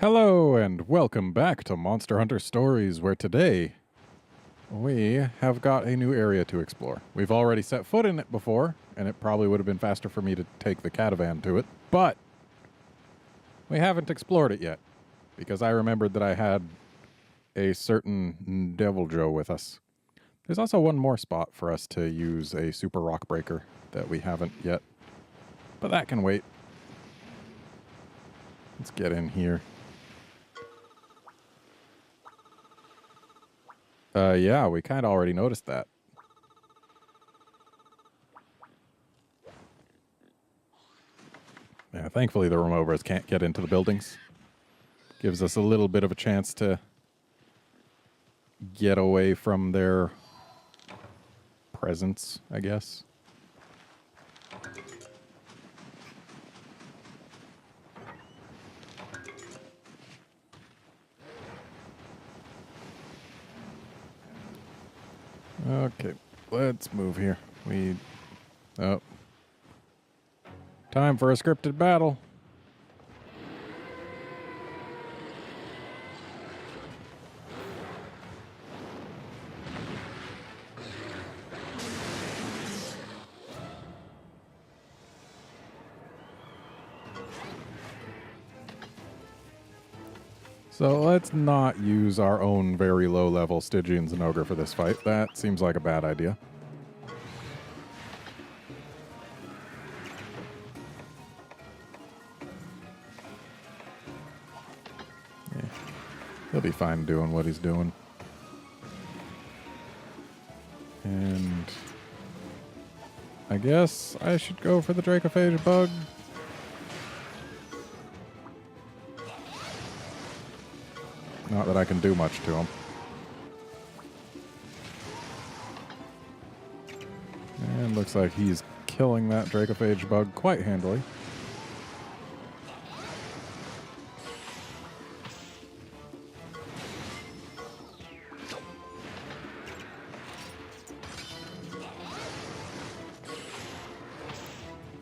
Hello and welcome back to Monster Hunter Stories, where today we have got a new area to explore. We've already set foot in it before, and it probably would have been faster for me to take the catavan to it, but we haven't explored it yet, because I remembered that I had a certain Devil Joe with us. There's also one more spot for us to use a super rock breaker that we haven't yet, but that can wait. Let's get in here. Yeah, we kind of already noticed that. Yeah, thankfully the removers can't get into the buildings. Gives us a little bit of a chance to get away from their presence, I guess. Okay, let's move here. Oh. Time for a scripted battle. So let's not use our own very low-level Stygians and Ogre for this fight. That seems like a bad idea. Yeah. He'll be fine doing what he's doing. And I guess I should go for the Dracophage bug. Not that I can do much to him. And looks like he's killing that Dracophage bug quite handily.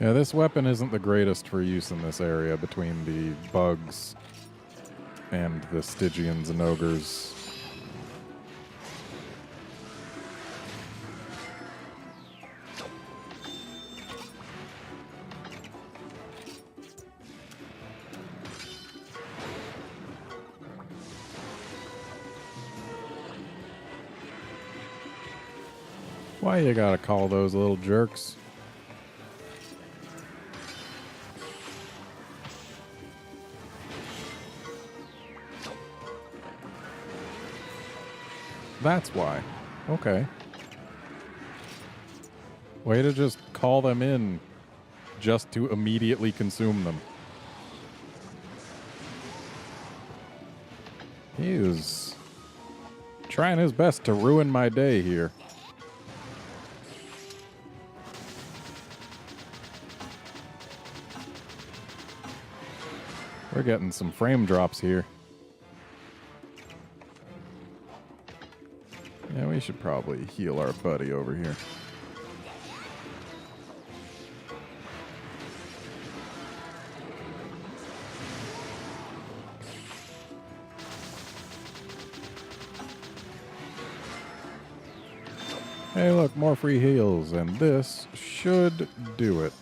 Yeah, this weapon isn't the greatest for use in this area between the bugs and the Stygians and Ogres. Why you gotta call those little jerks? That's why. Okay. Way to just call them in just to immediately consume them. He is trying his best to ruin my day here. We're getting some frame drops here. Yeah, we should probably heal our buddy over here. Hey, look, more free heals, and this should do it.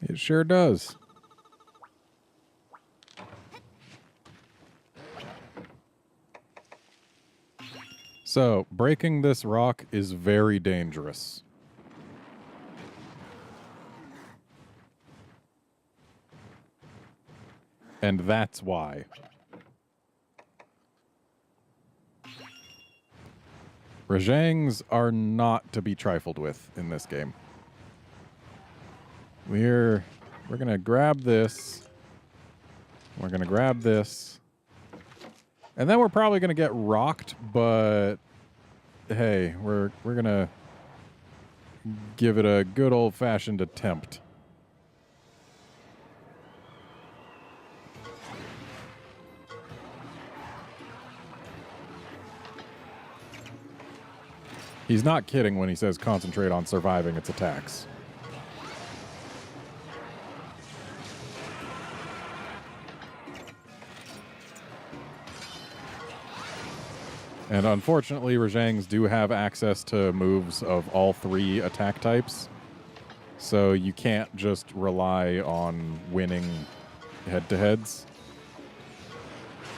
It sure does. So, breaking this rock is very dangerous. And that's why. Rajangs are not to be trifled with in this game. We're gonna grab this. We're gonna grab this. And then we're probably gonna get rocked, but hey, we're gonna give it a good old-fashioned attempt. He's not kidding when he says concentrate on surviving its attacks. And unfortunately, Rajangs do have access to moves of all 3 attack types. So you can't just rely on winning head-to-heads.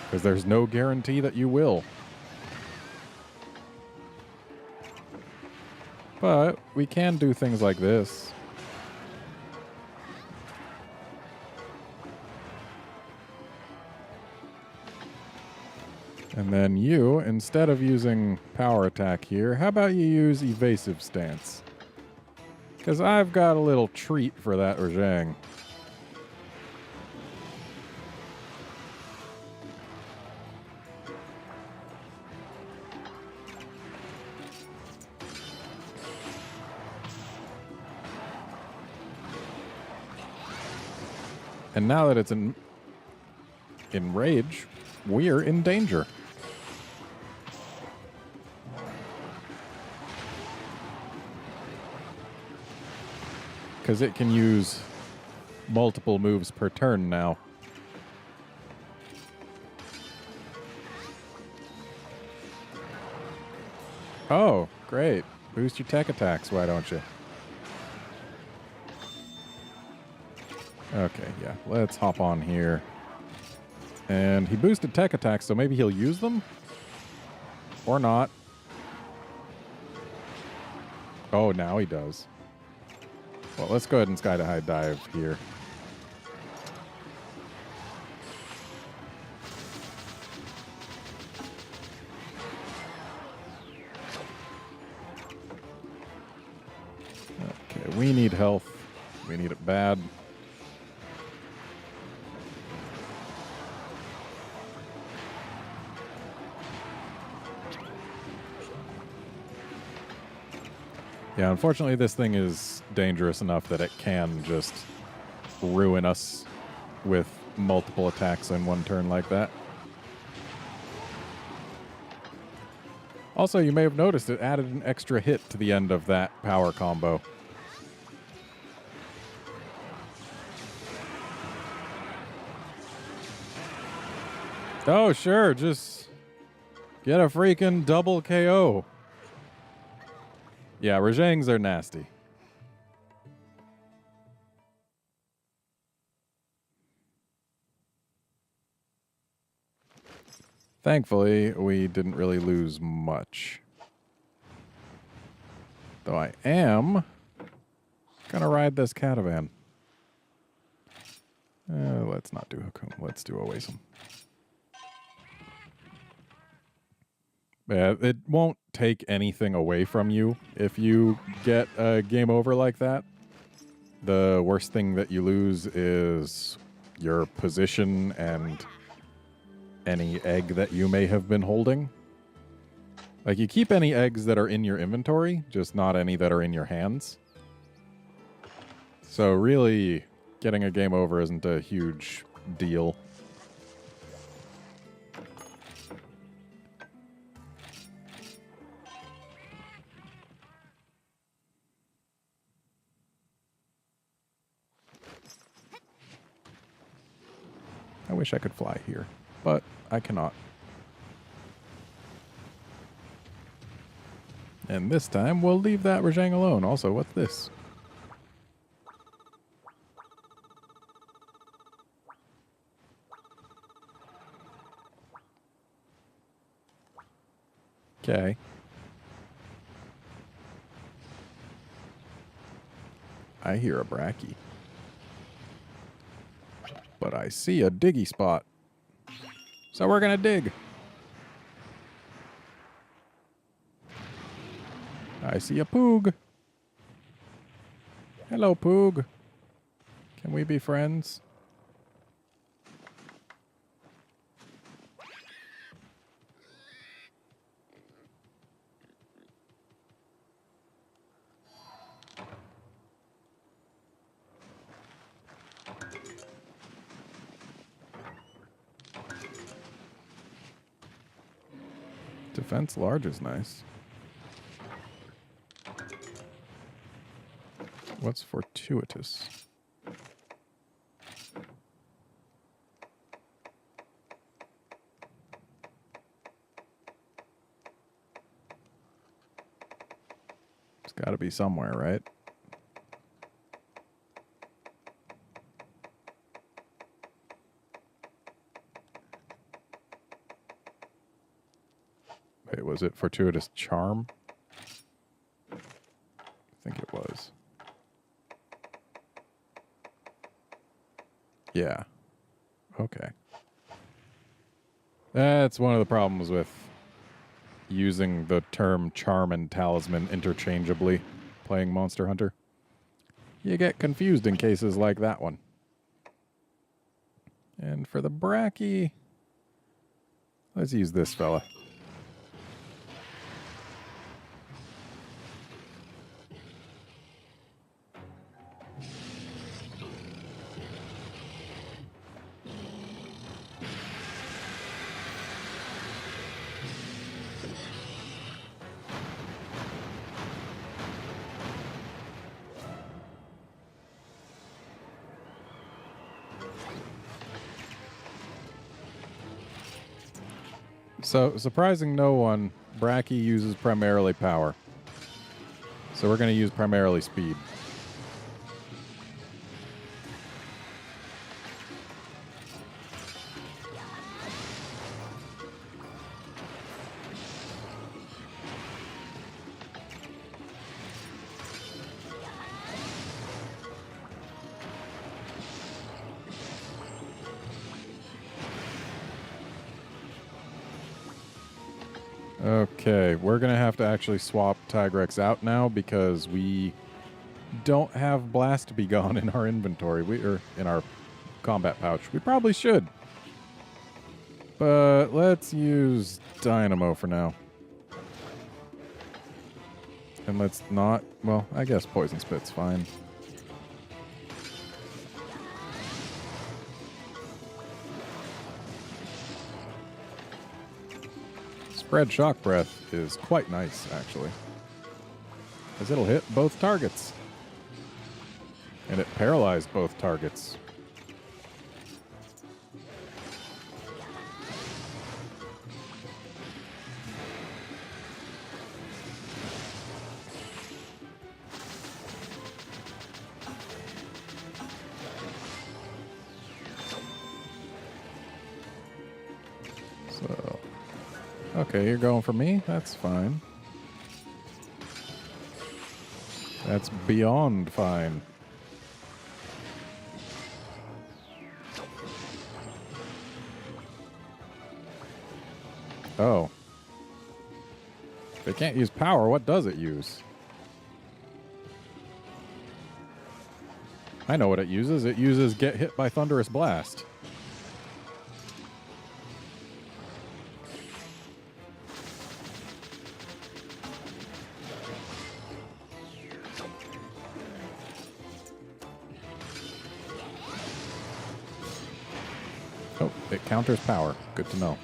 Because there's no guarantee that you will. But we can do things like this. And then you, instead of using power attack here, how about you use evasive stance? Because I've got a little treat for that Rajang. And now that it's in rage, we're in danger. Because it can use multiple moves per turn now. Oh, great. Boost your tech attacks, why don't you? Okay, yeah. Let's hop on here. And he boosted tech attacks, so maybe he'll use them? Or not. Oh, now he does. Well, let's go ahead and Sky to High Dive here. Okay, we need health. We need it bad. Yeah, unfortunately, this thing is dangerous enough that it can just ruin us with multiple attacks in one turn like that. Also, you may have noticed it added an extra hit to the end of that power combo. Oh, sure, just get a freaking double KO. Yeah, Rajangs are nasty. Thankfully, we didn't really lose much. Though I am gonna ride this catavan. Let's not do Hakum. Let's do Oasim. Yeah, it won't take anything away from you if you get a game over like that. The worst thing that you lose is your position and any egg that you may have been holding. Like, you keep any eggs that are in your inventory, just not any that are in your hands. So really, getting a game over isn't a huge deal. I wish I could fly here, but I cannot. And this time, we'll leave that Rajang alone. Also, what's this? Okay. I hear a Bracky. But I see a diggy spot. So we're gonna dig. I see a Poog. Hello, Poog. Can we be friends? Defense large is nice. What's fortuitous? It's got to be somewhere, right? Wait, was it fortuitous charm? I think it was. Yeah. Okay. That's one of the problems with using the term charm and talisman interchangeably playing Monster Hunter. You get confused in cases like that one. And for the Bracky, let's use this fella. So, surprising no one, Bracky uses primarily power. So we're going to use primarily speed. Okay, we're going to have to actually swap Tigrex out now because we don't have Blast Be Gone in our inventory. Or in our combat pouch. We probably should. But let's use Dynamo for now. And let's not... Well, I guess Poison Spit's fine. Spread Shock Breath is quite nice, actually. Because it'll hit both targets. And it paralyzed both targets. So... Okay, you're going for me? That's fine. That's beyond fine. Oh. If it can't use power, what does it use? I know what it uses. It uses Get Hit by Thunderous Blast. Oh, it counters power. Good to know.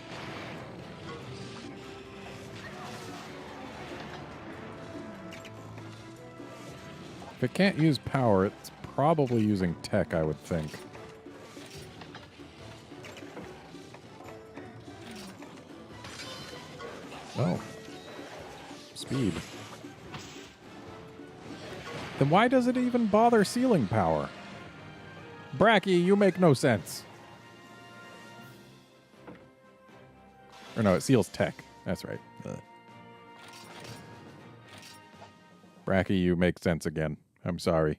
If it can't use power, it's probably using tech, I would think. Oh. Speed. Then why does it even bother sealing power? Bracky, you make no sense. Or no, it seals tech. That's right. Bracky, you make sense again. I'm sorry.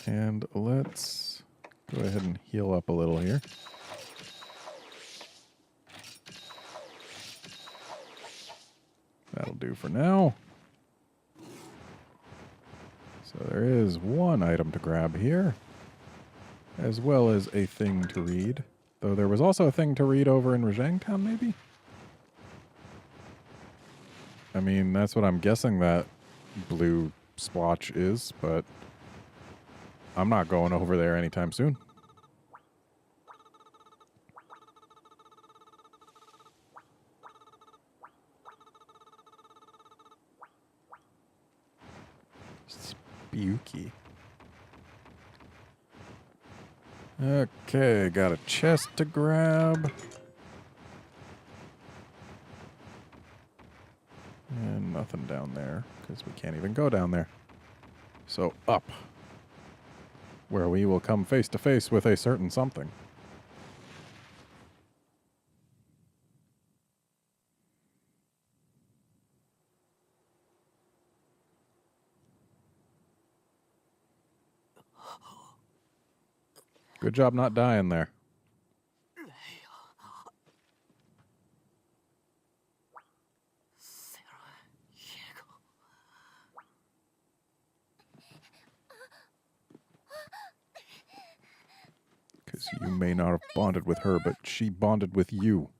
And let's go ahead and heal up a little here. That'll do for now. So there is one item to grab here, as well as a thing to read. Though there was also a thing to read over in Rajang Town, maybe? I mean, that's what I'm guessing that blue splotch is, but I'm not going over there anytime soon. Spooky. Okay, got a chest to grab. And nothing down there, because we can't even go down there. So up, where we will come face to face with a certain something. Good job not dying there. Because you may not have bonded with her, but she bonded with you.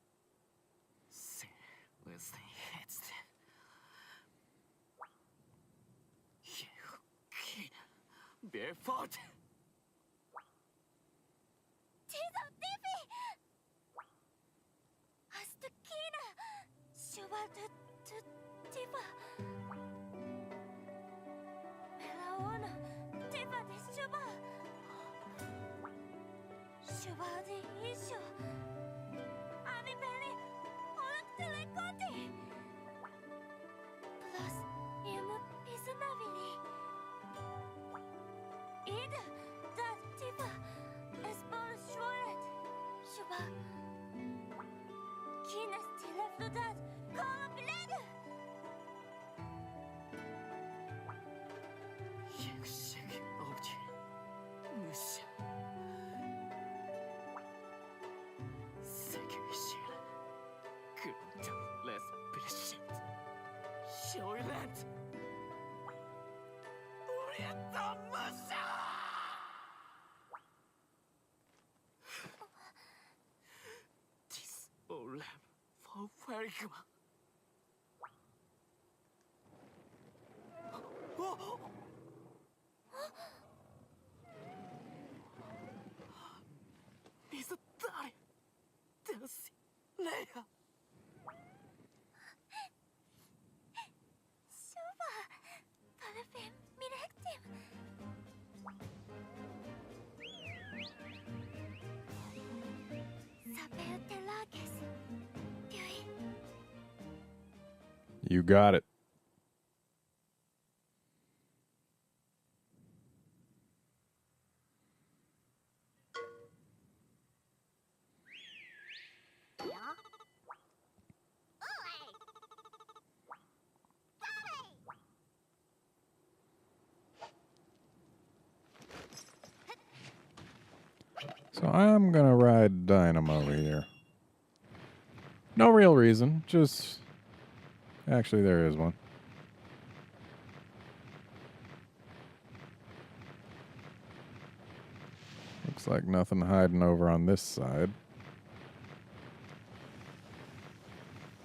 You got it. So I'm gonna ride Dynamo here. No real reason, just... Actually, there is one. Looks like nothing hiding over on this side.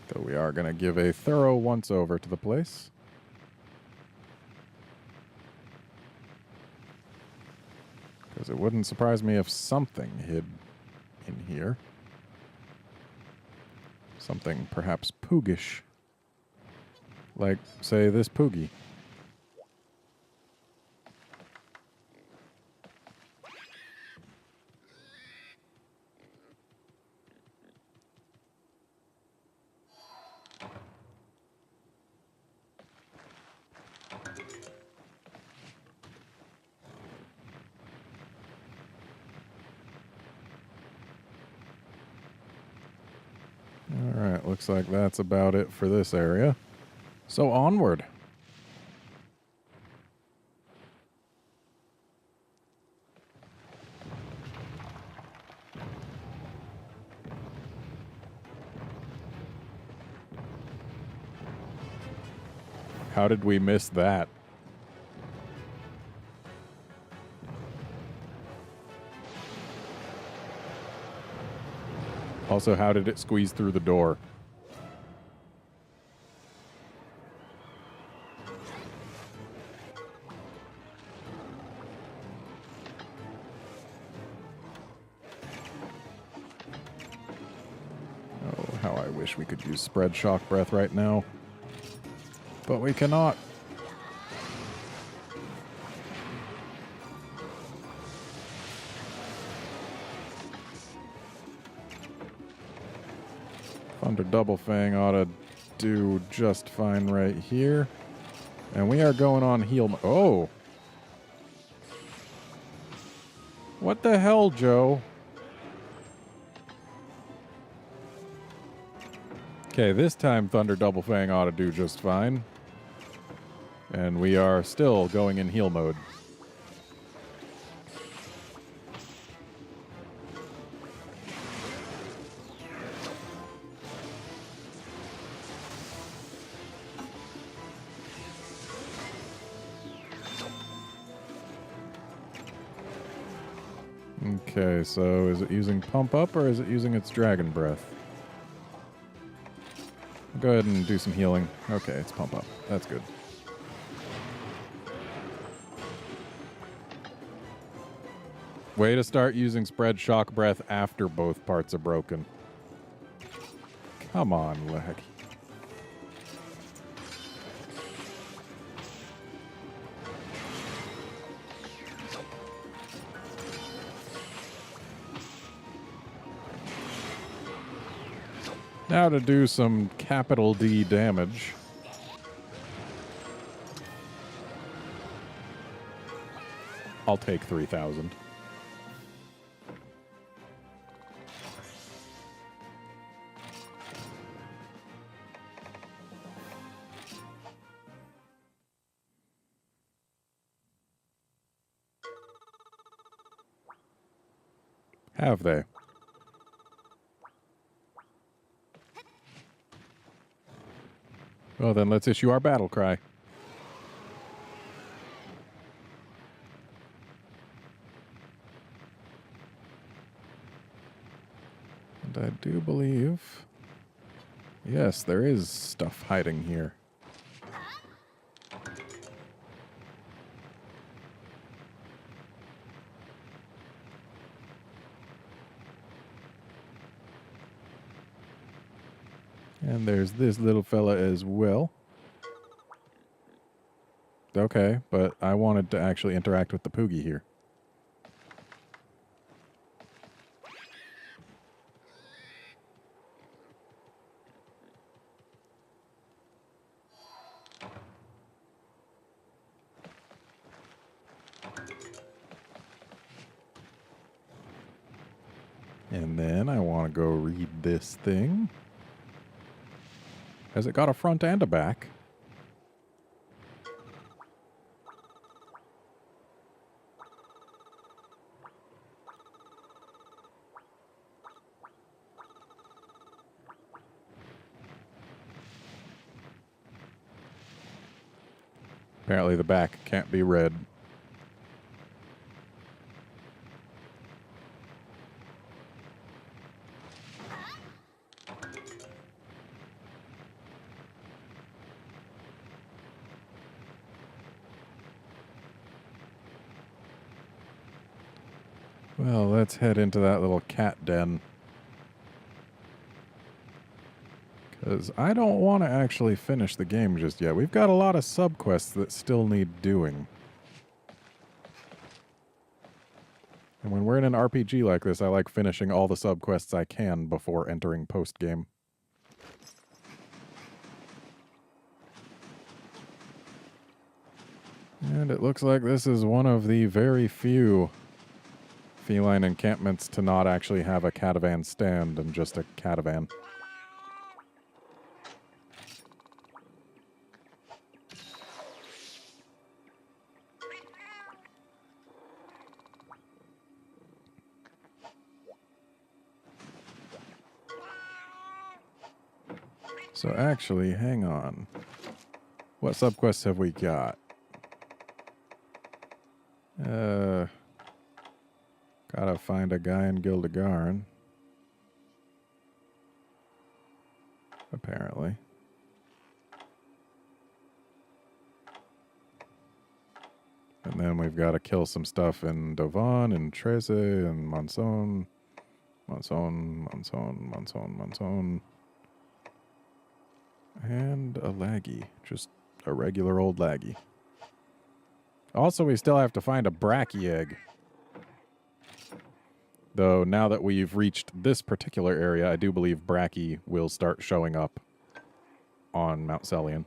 Though we are gonna give a thorough once-over to the place. Because it wouldn't surprise me if something hid in here. Something perhaps poogish. Like, say, this poogie. Alright, looks like that's about it for this area. So onward. How did we miss that? Also, how did it squeeze through the door? I wish we could use spread shock breath right now. But we cannot. Thunder Double Fang ought to do just fine right here. And we are going on heal. Oh! What the hell, Joe? Okay, this time Thunder Double Fang ought to do just fine. And we are still going in heal mode. Okay, so is it using Pump Up or is it using its Dragon Breath? Go ahead and do some healing. Okay, it's Pump Up. That's good. Way to start using Spread Shock Breath after both parts are broken. Come on, leg. Now to do some capital D damage. I'll take 3,000. Have they? Well, then let's issue our battle cry. And I do believe... Yes, there is stuff hiding here. And there's this little fella as well. Okay, but I wanted to actually interact with the Poogie here. And then I want to go read this thing. Has it got a front and a back? Apparently the back can't be read. Well, let's head into that little cat den. Because I don't want to actually finish the game just yet. We've got a lot of subquests that still need doing. And when we're in an RPG like this, I like finishing all the subquests I can before entering post-game. And it looks like this is one of the very few feline encampments to not actually have a catavan stand and just a catavan. So actually, hang on. What subquests have we got? Gotta find a guy in Gildegarn. Apparently. And then we've got to kill some stuff in Dovan and Trece and Monson. Monson. And a laggy. Just a regular old laggy. Also, we still have to find a brachy egg. Though, now that we've reached this particular area, I do believe brachy will start showing up on Mount Celion.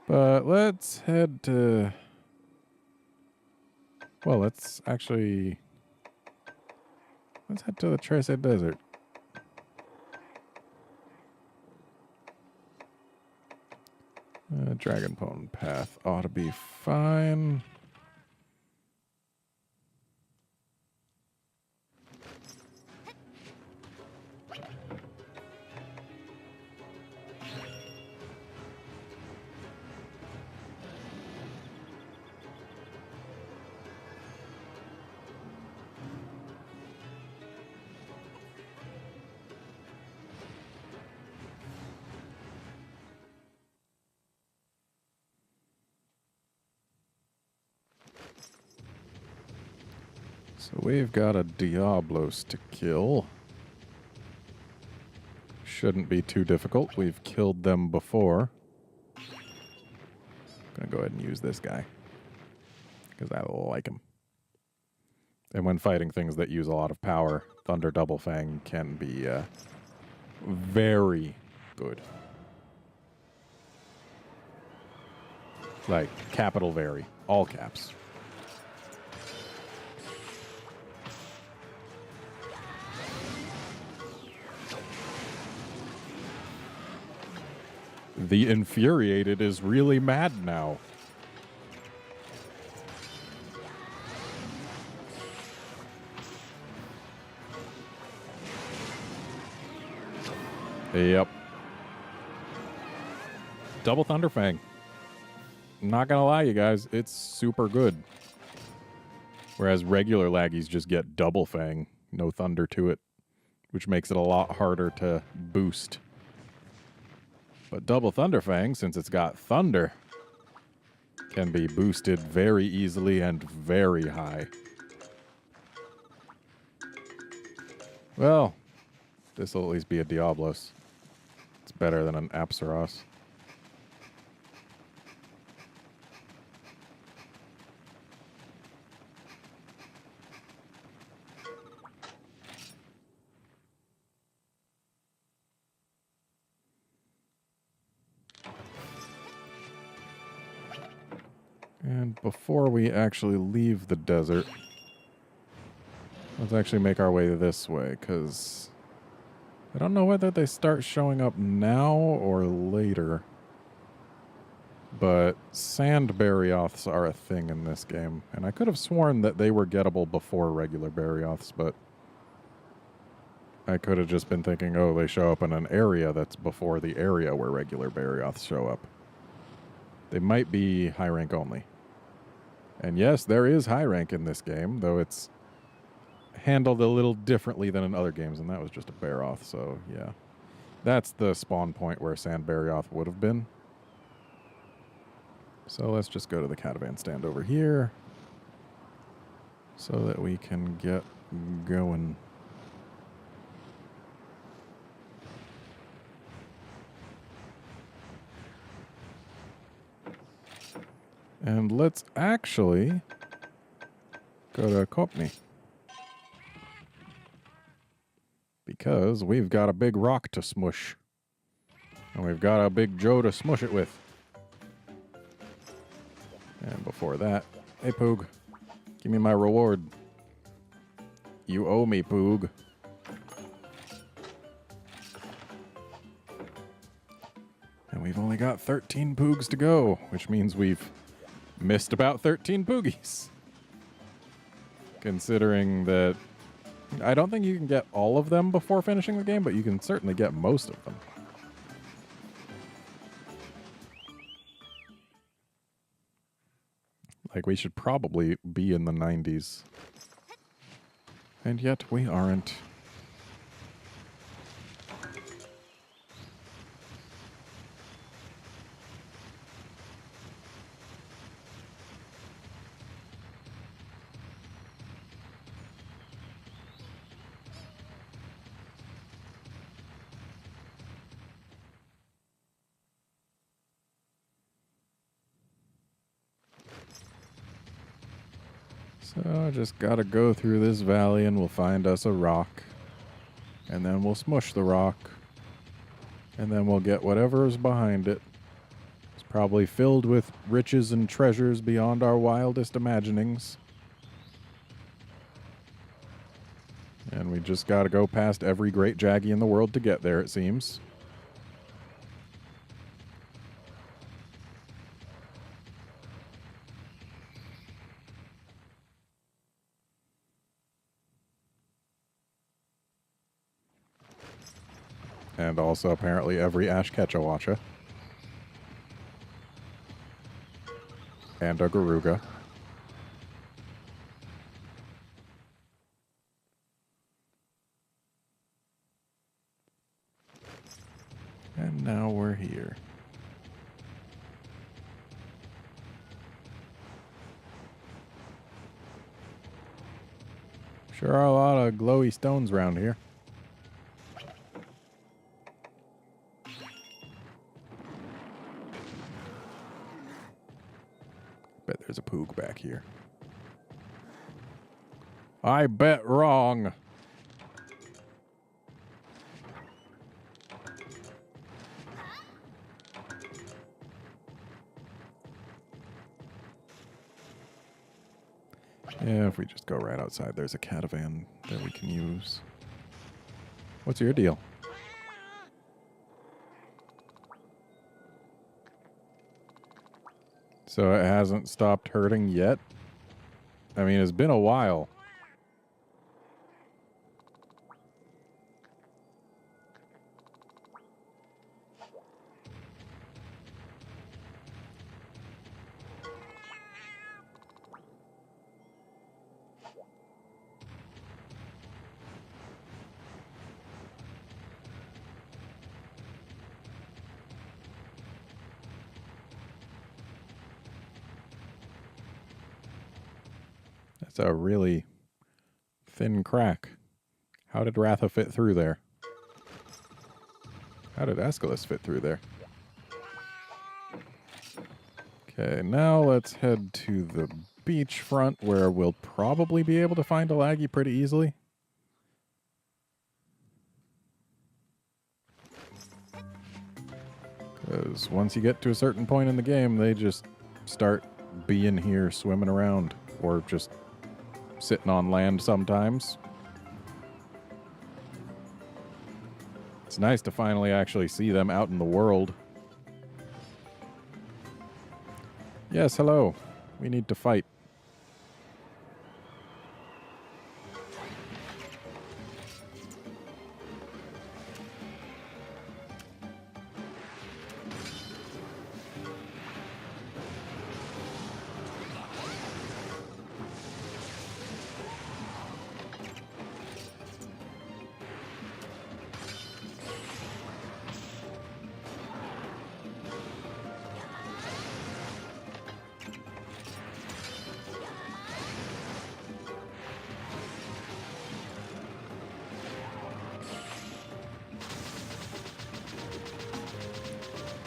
But let's head to... Well, let's head to the Tracé Desert. Dragonbone path ought to be fine. So we've got a Diablos to kill. Shouldn't be too difficult. We've killed them before. Gonna go ahead and use this guy, because I like him. And when fighting things that use a lot of power, Thunder Double Fang can be very good. Like, capital very. All caps. The Infuriated is really mad now. Yep. Double Thunderfang. I'm not gonna lie, you guys, it's super good. Whereas regular laggies just get Double Fang, no thunder to it, which makes it a lot harder to boost. But Double Thunderfang, since it's got thunder, can be boosted very easily and very high. Well, this will at least be a Diablos. It's better than an Apsaros. And before we actually leave the desert, let's actually make our way this way, because I don't know whether they start showing up now or later. But sand Barioths are a thing in this game, and I could have sworn that they were gettable before regular Barioths, but I could have just been thinking, oh, they show up in an area that's before the area where regular Barioths show up. They might be high rank only. And yes, there is high rank in this game, though it's handled a little differently than in other games, and that was just a Barioth, so yeah. That's the spawn point where Sand Barioth would have been. So let's just go to the catavan stand over here so that we can get going. And let's actually go to Kopni, because we've got a big rock to smush. And we've got a big Joe to smush it with. And before that, hey Poog, give me my reward. You owe me, Poog. And we've only got 13 Poogs to go, which means we've missed about 13 Poogies. Considering that I don't think you can get all of them before finishing the game, but you can certainly get most of them. Like, we should probably be in the 90s. And yet we aren't. So just gotta go through this valley and we'll find us a rock. And then we'll smush the rock. And then we'll get whatever is behind it. It's probably filled with riches and treasures beyond our wildest imaginings. And we just gotta go past every great Jaggy in the world to get there, it seems. And also apparently every Ash Ketchawacha. And a Garuga. And now we're here. Sure are a lot of glowy stones around here. Bet there's a Poog back here. I bet wrong. Yeah, if we just go right outside, there's a catavan that we can use. What's your deal? So it hasn't stopped hurting yet? I mean, it's been a while. That's a really thin crack. How did Ratha fit through there? How did Aeschylus fit through there? Okay, now let's head to the beachfront where we'll probably be able to find a Laggy pretty easily. Because once you get to a certain point in the game, they just start being here swimming around or just sitting on land sometimes. It's nice to finally actually see them out in the world. Yes, hello. We need to fight.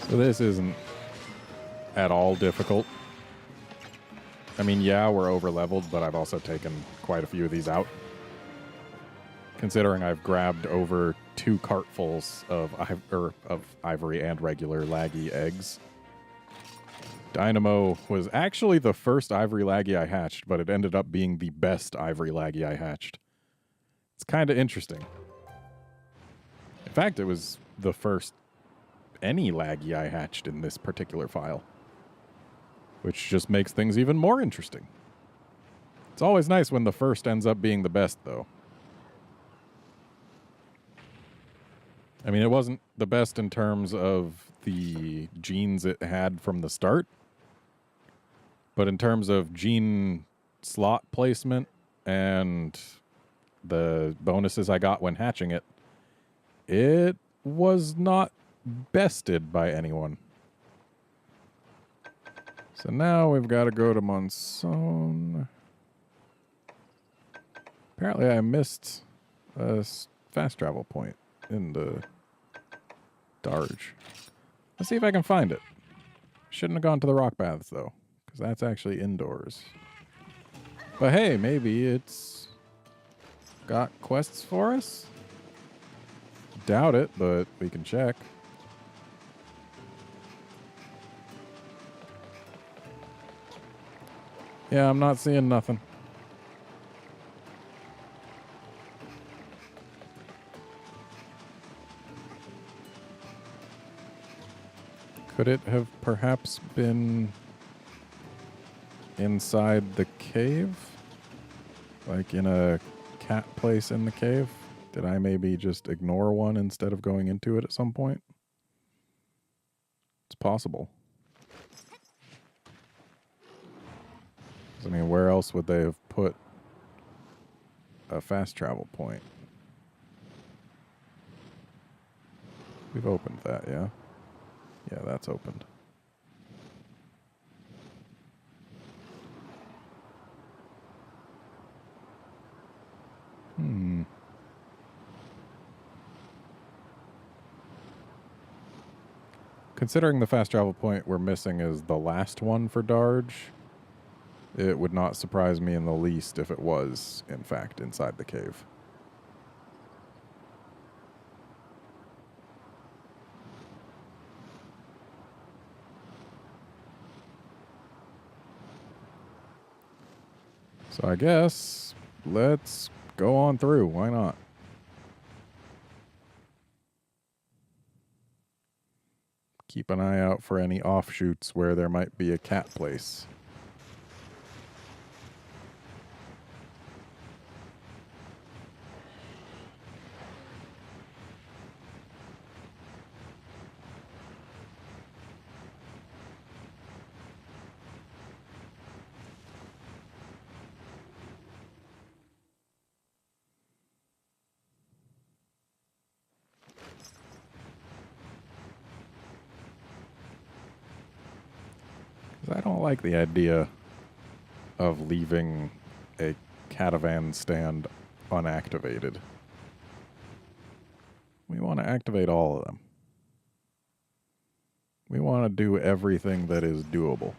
So this isn't at all difficult. I mean, yeah, we're over-leveled, but I've also taken quite a few of these out. Considering I've grabbed over 2 cartfuls of ivory and regular Laggy eggs. Dynamo was actually the first ivory Laggy I hatched, but it ended up being the best ivory Laggy I hatched. It's kind of interesting. In fact, it was the first any Laggy I hatched in this particular file, which just makes things even more interesting. It's always nice when the first ends up being the best, though. I mean, it wasn't the best in terms of the genes it had from the start, but in terms of gene slot placement and the bonuses I got when hatching it, it was not bested by anyone. So now we've got to go to Monsoon. Apparently I missed a fast travel point in the Darge. Let's see if I can find it. Shouldn't have gone to the rock baths, though, because that's actually indoors. But hey, maybe it's got quests for us? Doubt it, but we can check. Yeah, I'm not seeing nothing. Could it have perhaps been inside the cave? Like in a cat place in the cave? Did I maybe just ignore one instead of going into it at some point? It's possible. I mean, where else would they have put a fast travel point? We've opened that, yeah? Yeah, that's opened. Considering the fast travel point we're missing is the last one for Darge, it would not surprise me in the least if it was, in fact, inside the cave. So I guess let's go on through. Why not? Keep an eye out for any offshoots where there might be a cat place. I don't like the idea of leaving a caravan stand unactivated. We want to activate all of them. We want to do everything that is doable.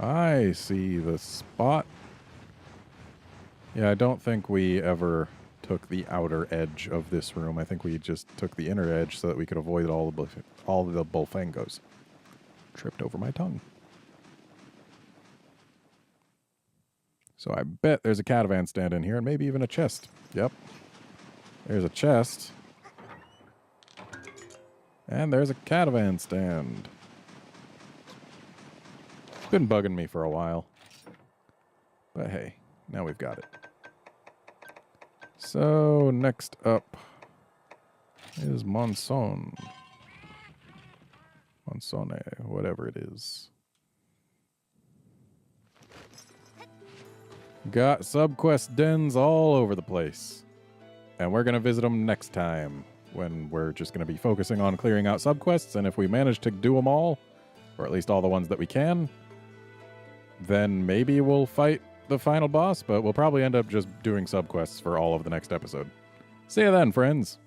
I see the spot. Yeah, I don't think we ever took the outer edge of this room. I think we just took the inner edge so that we could avoid all the Bullfangos. Tripped over my tongue. So I bet there's a caravan stand in here and maybe even a chest. Yep. There's a chest. And there's a caravan stand. It's been bugging me for a while. But hey, now we've got it. So next up is Monsone, whatever it is. Got subquest dens all over the place. And we're going to visit them next time, when we're just going to be focusing on clearing out subquests, and if we manage to do them all, or at least all the ones that we can, then maybe we'll fight the final boss, but we'll probably end up just doing subquests for all of the next episode. See you then, friends!